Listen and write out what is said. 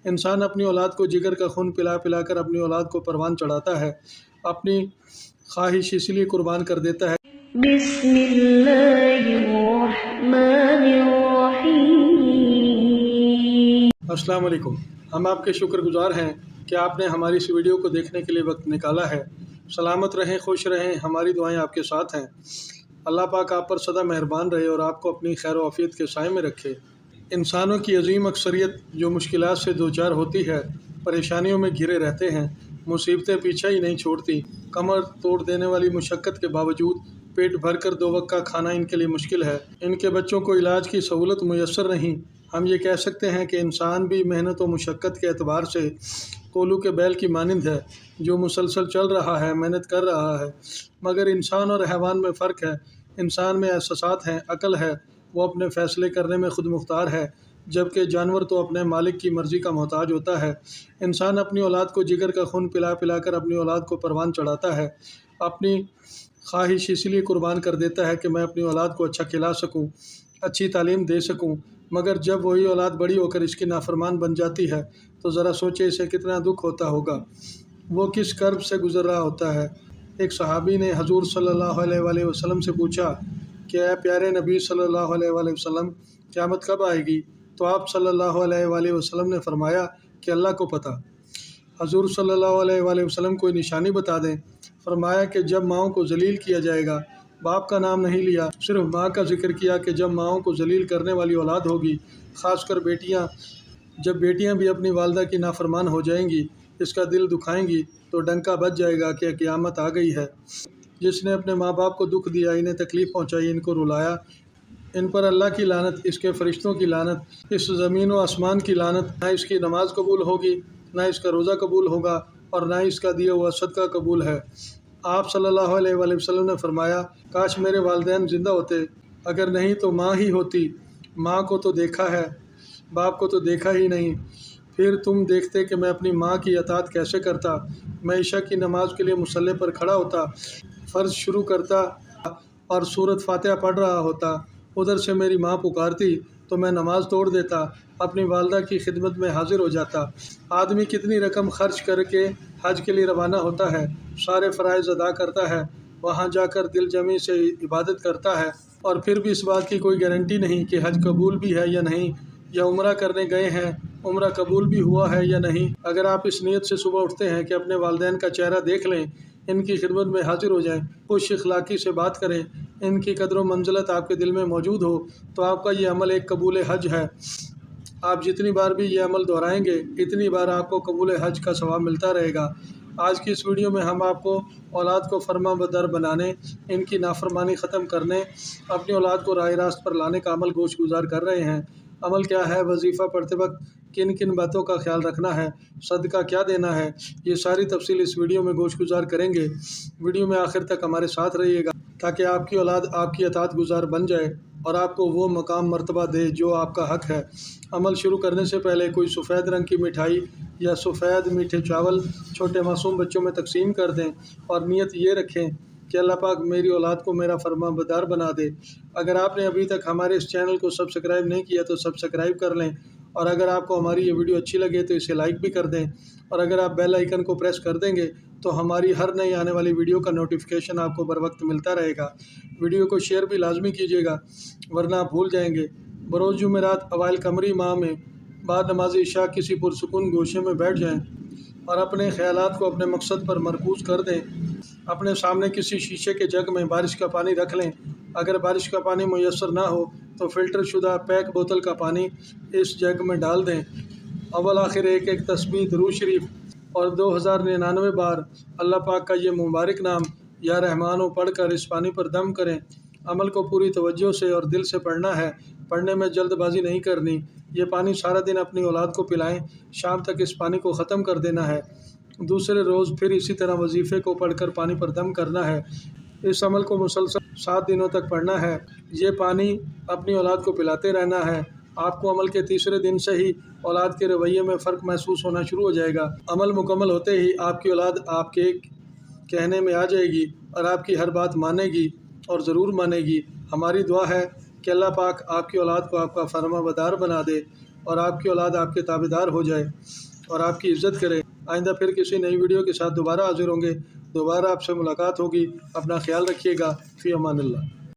انسان اپنی اولاد کو جگر کا خون پلا پلا کر اپنی اولاد کو پروان چڑھاتا ہے، اپنی خواہش اس لیے قربان کر دیتا ہے۔ بسم اللہ الرحمن الرحیم۔ السلام علیکم، ہم آپ کے شکر گزار ہیں کہ آپ نے ہماری اس ویڈیو کو دیکھنے کے لیے وقت نکالا ہے۔ سلامت رہیں، خوش رہیں، ہماری دعائیں آپ کے ساتھ ہیں۔ اللہ پاک آپ پر سدا مہربان رہے اور آپ کو اپنی خیر و عافیت کے سائے میں رکھے۔ انسانوں کی عظیم اکثریت جو مشکلات سے دوچار ہوتی ہے، پریشانیوں میں گھرے رہتے ہیں، مصیبتیں پیچھا ہی نہیں چھوڑتی۔ کمر توڑ دینے والی مشقت کے باوجود پیٹ بھر کر 2 وقت کا کھانا ان کے لیے مشکل ہے۔ ان کے بچوں کو علاج کی سہولت میسر نہیں۔ ہم یہ کہہ سکتے ہیں کہ انسان بھی محنت و مشقت کے اعتبار سے کولو کے بیل کی مانند ہے، جو مسلسل چل رہا ہے، محنت کر رہا ہے۔ مگر انسان اور حیوان میں فرق ہے۔ انسان میں احساسات ہیں، عقل ہے، وہ اپنے فیصلے کرنے میں خود مختار ہے، جبکہ جانور تو اپنے مالک کی مرضی کا محتاج ہوتا ہے۔ انسان اپنی اولاد کو جگر کا خون پلا پلا کر اپنی اولاد کو پروان چڑھاتا ہے، اپنی خواہش اس لیے قربان کر دیتا ہے کہ میں اپنی اولاد کو اچھا کھلا سکوں، اچھی تعلیم دے سکوں۔ مگر جب وہی اولاد بڑی ہو کر اس کی نافرمان بن جاتی ہے تو ذرا سوچے اسے کتنا دکھ ہوتا ہوگا، وہ کس کرب سے گزر رہا ہوتا ہے۔ ایک صحابی نے حضور صلی اللہ علیہ وآلہ وسلم سے پوچھا کہ اے پیارے نبی صلی اللہ علیہ وآلہ وسلم، قیامت کب آئے گی؟ تو آپ صلی اللہ علیہ وآلہ وسلم نے فرمایا کہ اللہ کو پتہ۔ حضور صلی اللہ علیہ وآلہ وسلم کوئی نشانی بتا دیں۔ فرمایا کہ جب ماؤں کو ذلیل کیا جائے گا۔ باپ کا نام نہیں لیا، صرف ماں کا ذکر کیا کہ جب ماؤں کو ذلیل کرنے والی اولاد ہوگی، خاص کر بیٹیاں، جب بیٹیاں بھی اپنی والدہ کی نافرمان ہو جائیں گی، اس کا دل دکھائیں گی تو ڈنکا بج جائے گا کہ قیامت آ گئی ہے۔ جس نے اپنے ماں باپ کو دکھ دیا، انہیں تکلیف پہنچائی، ان کو رلایا، ان پر اللہ کی لعنت، اس کے فرشتوں کی لعنت، اس زمین و آسمان کی لعنت، نہ اس کی نماز قبول ہوگی، نہ اس کا روزہ قبول ہوگا، اور نہ اس کا دیا ہوا صدقہ قبول ہے۔ آپ صلی اللہ علیہ وآلہ وسلم نے فرمایا کاش میرے والدین زندہ ہوتے، اگر نہیں تو ماں ہی ہوتی۔ ماں کو تو دیکھا ہے، باپ کو تو دیکھا ہی نہیں، پھر تم دیکھتے کہ میں اپنی ماں کی اطاعت کیسے کرتا۔ میں عشاء کی نماز کے لیے مصلی پر کھڑا ہوتا، فرض شروع کرتا اور سورۃ فاتحہ پڑھ رہا ہوتا، ادھر سے میری ماں پکارتی تو میں نماز توڑ دیتا، اپنی والدہ کی خدمت میں حاضر ہو جاتا۔ آدمی کتنی رقم خرچ کر کے حج کے لیے روانہ ہوتا ہے، سارے فرائض ادا کرتا ہے، وہاں جا کر دل جمی سے عبادت کرتا ہے، اور پھر بھی اس بات کی کوئی گارنٹی نہیں کہ حج قبول بھی ہے یا نہیں، یا عمرہ کرنے گئے ہیں، عمرہ قبول بھی ہوا ہے یا نہیں۔ اگر آپ اس نیت سے صبح اٹھتے ہیں کہ اپنے والدین کا چہرہ دیکھ لیں، ان کی خدمت میں حاضر ہو جائیں، خوش اخلاقی سے بات کریں، ان کی قدر و منزلت آپ کے دل میں موجود ہو، تو آپ کا یہ عمل ایک قبول حج ہے۔ آپ جتنی بار بھی یہ عمل دہرائیں گے، اتنی بار آپ کو قبول حج کا ثواب ملتا رہے گا۔ آج کی اس ویڈیو میں ہم آپ کو اولاد کو فرما بردار بنانے، ان کی نافرمانی ختم کرنے، اپنی اولاد کو راہ راست پر لانے کا عمل گوش گزار کر رہے ہیں۔ عمل کیا ہے، وظیفہ پڑھتے وقت کن کن باتوں کا خیال رکھنا ہے، صدقہ کیا دینا ہے، یہ ساری تفصیل اس ویڈیو میں گوش گزار کریں گے۔ ویڈیو میں آخر تک ہمارے ساتھ رہیے گا تاکہ آپ کی اولاد آپ کی اطاعت گزار بن جائے اور آپ کو وہ مقام مرتبہ دے جو آپ کا حق ہے۔ عمل شروع کرنے سے پہلے کوئی سفید رنگ کی مٹھائی یا سفید میٹھے چاول چھوٹے معصوم بچوں میں تقسیم کر دیں اور نیت یہ رکھیں کہ اللہ پاک میری اولاد کو میرا فرما بردار بنا دے۔ اگر آپ نے ابھی تک ہمارے اس چینل کو سبسکرائب نہیں کیا تو سبسکرائب کر لیں، اور اگر آپ کو ہماری یہ ویڈیو اچھی لگے تو اسے لائک بھی کر دیں، اور اگر آپ بیل آئیکن کو پریس کر دیں گے تو ہماری ہر نئی آنے والی ویڈیو کا نوٹیفیکیشن آپ کو بر وقت ملتا رہے گا۔ ویڈیو کو شیئر بھی لازمی کیجیے گا ورنہ آپ بھول جائیں گے۔ بروز جمعرات اوائل قمری ماہ میں بعد نماز عشاء کسی پرسکون گوشے میں بیٹھ جائیں اور اپنے خیالات کو اپنے مقصد پر مرکوز کر دیں۔ اپنے سامنے کسی شیشے کے جگ میں بارش کا پانی رکھ لیں۔ اگر بارش کا پانی میسر نہ ہو تو فلٹر شدہ پیک بوتل کا پانی اس جگ میں ڈال دیں۔ اول آخر ایک ایک تسبیح، درود شریف اور 2099 بار اللہ پاک کا یہ مبارک نام یا رحمانو پڑھ کر اس پانی پر دم کریں۔ عمل کو پوری توجہ سے اور دل سے پڑھنا ہے، پڑھنے میں جلد بازی نہیں کرنی۔ یہ پانی سارا دن اپنی اولاد کو پلائیں، شام تک اس پانی کو ختم کر دینا ہے۔ دوسرے روز پھر اسی طرح وظیفے کو پڑھ کر پانی پر دم کرنا ہے۔ اس عمل کو مسلسل 7 دنوں تک پڑھنا ہے۔ یہ پانی اپنی اولاد کو پلاتے رہنا ہے۔ آپ کو عمل کے تیسرے دن سے ہی اولاد کے رویے میں فرق محسوس ہونا شروع ہو جائے گا۔ عمل مکمل ہوتے ہی آپ کی اولاد آپ کے کہنے میں آ جائے گی اور آپ کی ہر بات مانے گی، اور ضرور مانے گی۔ ہماری دعا ہے کہ اللہ پاک آپ کی اولاد کو آپ کا فرما بردار بنا دے۔ اور آپ کی اولاد آپ کے تابعدار ہو جائے اور آپ کی عزت کرے۔ آئندہ پھر کسی نئی ویڈیو کے ساتھ دوبارہ حاضر ہوں گے، دوبارہ آپ سے ملاقات ہوگی۔ اپنا خیال رکھیے گا۔ فی امان اللہ۔